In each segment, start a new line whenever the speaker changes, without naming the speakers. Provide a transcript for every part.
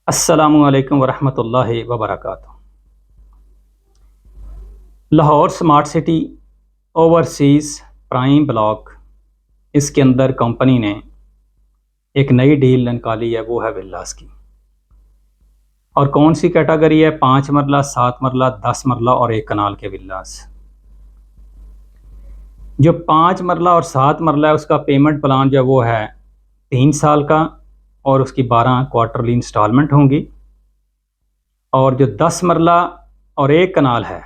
अस्सलामुअलैकुम वरहमतुल्लाहि वबरकातुहू। Lahore smart city overseas prime block, इसके अंदर कंपनी ने एक नई डील निकाली है, वो है विल्लास की। और कौन सी कैटेगरी है? 5 मरला, 7 मरला, 10 मरला और 1 कनाल के विल्लास। जो 5 मरला और 7 मरला है उसका पेमेंट प्लान जो वो है 3 साल का और उसकी 12 क्वार्टरली इंस्टॉलमेंट होंगी। और जो 10 मरला और 1 कनाल है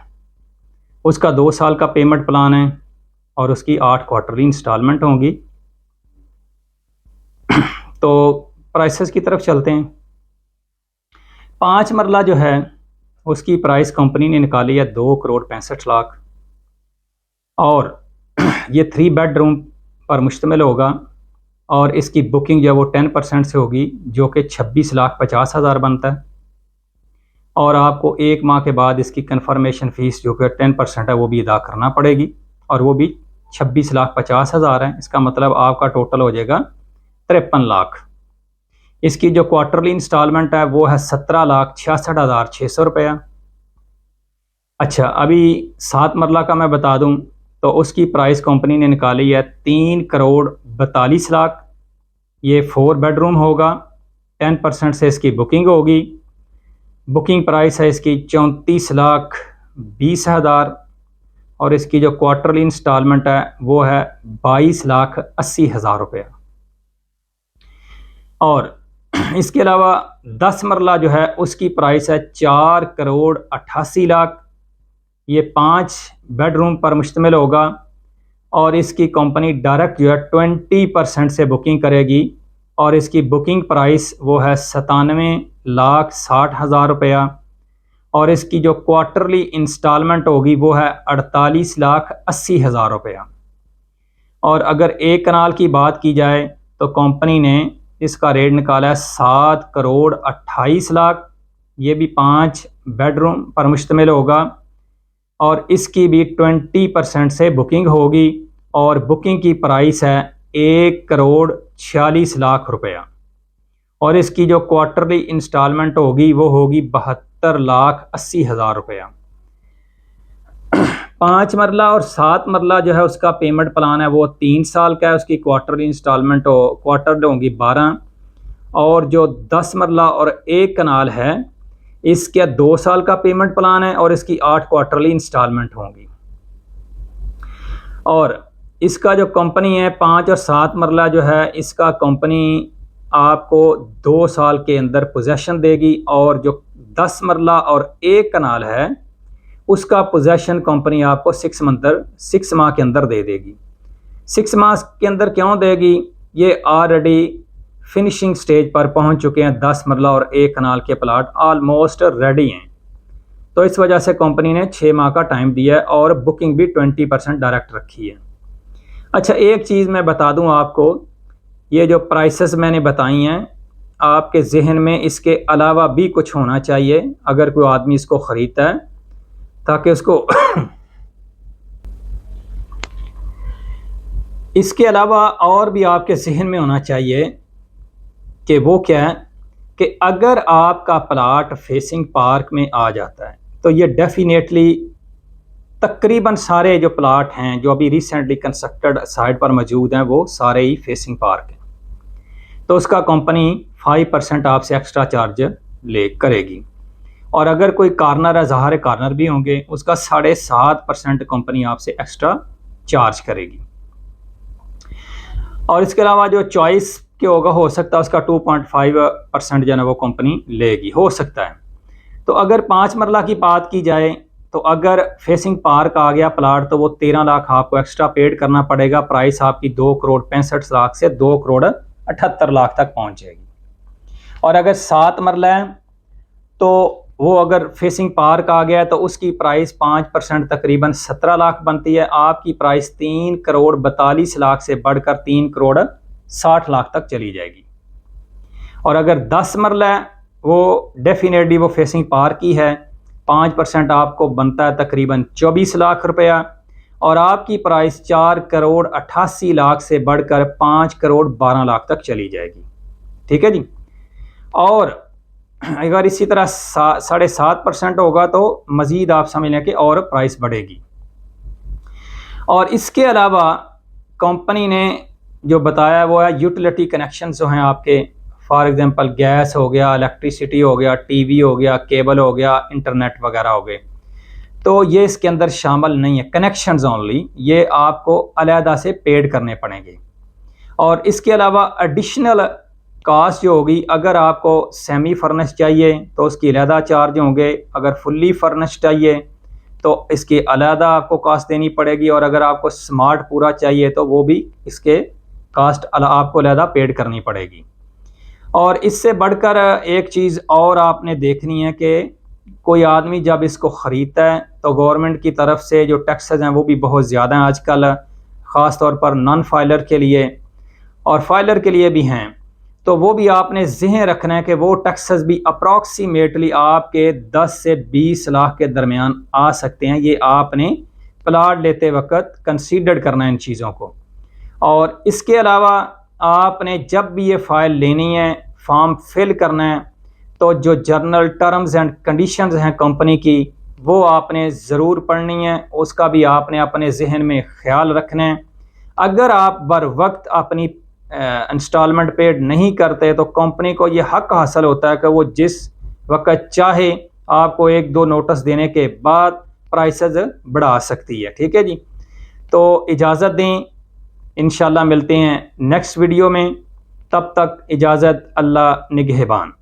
उसका 2 साल का पेमेंट प्लान है और उसकी 8 क्वार्टरली इंस्टॉलमेंट होंगी। तो प्राइसेस की तरफ चलते हैं। 5 मरला जो है उसकी प्राइस कंपनी ने निकाली है 2,65,00,000 और ये 3 बेडरूम पर मुश्तमिल होगा और इसकी बुकिंग जो है वो 10% से होगी, जो कि 26,50,000 बनता है। और आपको 1 माह के बाद इसकी कन्फर्मेशन फ़ीस जो कि 10% है वो भी अदा करना पड़ेगी और वो भी 26,50,000 है। इसका मतलब आपका टोटल हो जाएगा 53 लाख। इसकी जो क्वार्टरली इंस्टॉलमेंट है वो है 17,66,600 रुपया। अच्छा, अभी 7 मरला का मैं बता दूं तो उसकी प्राइस कंपनी ने निकाली है 3,42,00,000। ये 4 बेडरूम होगा, 10% से इसकी बुकिंग होगी। बुकिंग प्राइस है इसकी 34,20,000 और इसकी जो क्वार्टरली इंस्टॉलमेंट है वो है 22,80,000 रुपया। और इसके अलावा 10 मरला जो है उसकी प्राइस है 4,88,00,000। ये 5 बेडरूम पर मुश्तमिल होगा और इसकी कंपनी डायरेक्ट जो है 20% से बुकिंग करेगी और इसकी बुकिंग प्राइस वो है 97,60,000 रुपया और इसकी जो क्वार्टरली इंस्टॉलमेंट होगी वो है 48,80,000 रुपया। और अगर 1 कनाल की बात की जाए तो कंपनी ने इसका रेट निकाला है 7,28,00,000। ये भी 5 बेडरूम पर मुश्तमिल होगा और इसकी भी 20% से बुकिंग होगी और बुकिंग की प्राइस है 1,46,00,000 रुपया और इसकी जो क्वार्टरली इंस्टॉलमेंट होगी वो होगी 72,80,000 रुपया। 5 मरला और 7 मरला जो है उसका पेमेंट प्लान है वो 3 साल का है। उसकी क्वार्टरली इंस्टॉलमेंट क्वार्टर होंगी 12 और जो 10 मरला और 1 कनाल है इसके 2 साल का पेमेंट प्लान है और इसकी 8 क्वार्टरली इंस्टॉलमेंट होंगी। और इसका जो कंपनी है 5 और 7 मरला जो है इसका कंपनी आपको 2 साल के अंदर पोजेशन देगी और जो 10 मरला और 1 कनाल है उसका पोजेशन कंपनी आपको 6 माह के अंदर दे देगी। 6 माह के अंदर क्यों देगी? ये ऑलरेडी फिनिशिंग स्टेज पर पहुंच चुके हैं। 10 मरला और 1 कनाल के प्लाट ऑलमोस्ट रेडी हैं, तो इस वजह से कंपनी ने 6 माह का टाइम दिया है और बुकिंग भी 20% डायरेक्ट रखी है। अच्छा, एक चीज़ मैं बता दूं आपको, ये जो प्राइसेस मैंने बताई हैं आपके जहन में इसके अलावा भी कुछ होना चाहिए अगर कोई आदमी इसको ख़रीदता है, ताकि उसको इसके अलावा और भी आपके जहन में होना चाहिए कि वो क्या है कि अगर आपका प्लाट फेसिंग पार्क में आ जाता है तो ये डेफिनेटली तकरीबन सारे जो प्लाट हैं जो अभी रिसेंटली कंस्ट्रक्टेड साइट पर मौजूद हैं वो सारे ही फेसिंग पार्क हैं, तो उसका कंपनी 5% आपसे एक्स्ट्रा चार्ज ले करेगी। और अगर कोई कार्नर है, ज़ाहिर कार्नर भी होंगे, उसका 7.5% कंपनी आपसे एक्स्ट्रा चार्ज करेगी। और इसके अलावा जो चॉइस के होगा हो सकता है उसका 2.5% जो है वो कंपनी लेगी, हो सकता है। तो अगर 5 मरला की बात की जाए तो अगर फेसिंग पार्क आ गया प्लाट तो वो 13 लाख आपको एक्स्ट्रा पेड करना पड़ेगा। प्राइस आपकी 2,65,00,000 से 2,78,00,000 तक पहुंच जाएगी। और अगर 7 मरला है तो वो अगर फेसिंग पार्क आ गया तो उसकी प्राइस 5% तकरीबन 17 लाख बनती है। आपकी प्राइस 3,42,00,000 से बढ़कर 3,60,00,000 तक चली जाएगी। और अगर 10 मरला है वो डेफिनेटली वो फेसिंग पार्क की है, 5% आपको बनता है तकरीबन 24 लाख रुपया और आपकी प्राइस 4,88,00,000 से बढ़कर 5,12,00,000 तक चली जाएगी। ठीक है जी। और अगर इसी तरह 7.5% होगा तो मज़ीद आप समझ लें कि और प्राइस बढ़ेगी। और इसके अलावा कंपनी ने जो बताया वो है यूटिलिटी कनेक्शन जो हैं आपके, फॉर एग्जांपल गैस हो गया, इलेक्ट्रिसिटी हो गया, टीवी हो गया, केबल हो गया, इंटरनेट वगैरह हो गए, तो ये इसके अंदर शामिल नहीं है, कनेक्शंस ओनली, ये आपको अलहदा से पेड करने पड़ेंगे। और इसके अलावा एडिशनल कास्ट जो होगी, अगर आपको सेमी फर्निश चाहिए तो उसकी अलहदा चार्ज होंगे, अगर फुल्ली फर्निश चाहिए तो इसकी अलहदा आपको कास्ट देनी पड़ेगी, और अगर आपको स्मार्ट पूरा चाहिए तो वो भी इसके कास्ट आपको अलहदा पेड करनी पड़ेगी। और इससे बढ़कर एक चीज़ और आपने देखनी है कि कोई आदमी जब इसको ख़रीदता है तो गवर्नमेंट की तरफ से जो टैक्सेस हैं वो भी बहुत ज़्यादा हैं आजकल, ख़ास तौर पर नॉन फाइलर के लिए और फाइलर के लिए भी हैं, तो वो भी आपने ज़हन रखना है कि वो टैक्सेस भी अप्रॉक्सीमेटली आपके 10 से 20 लाख के दरमियान आ सकते हैं। ये आपने प्लाट लेते वक्त कंसीडर करना है इन चीज़ों को। और इसके अलावा आपने जब भी ये फ़ाइल लेनी है, फॉर्म फिल करना है, तो जो जर्नल टर्म्स एंड कंडीशंस हैं कंपनी की वो आपने ज़रूर पढ़नी है, उसका भी आपने अपने जहन में ख्याल रखना है। अगर आप बर वक्त अपनी इंस्टॉलमेंट पेड नहीं करते तो कंपनी को ये हक हासिल होता है कि वो जिस वक्त चाहे आपको 1-2 नोटिस देने के बाद प्राइसेस बढ़ा सकती है। ठीक है जी, तो इजाज़त दें, इंशाल्लाह मिलते हैं नेक्स्ट वीडियो में, तब तक इजाज़त, अल्लाह निगहबान।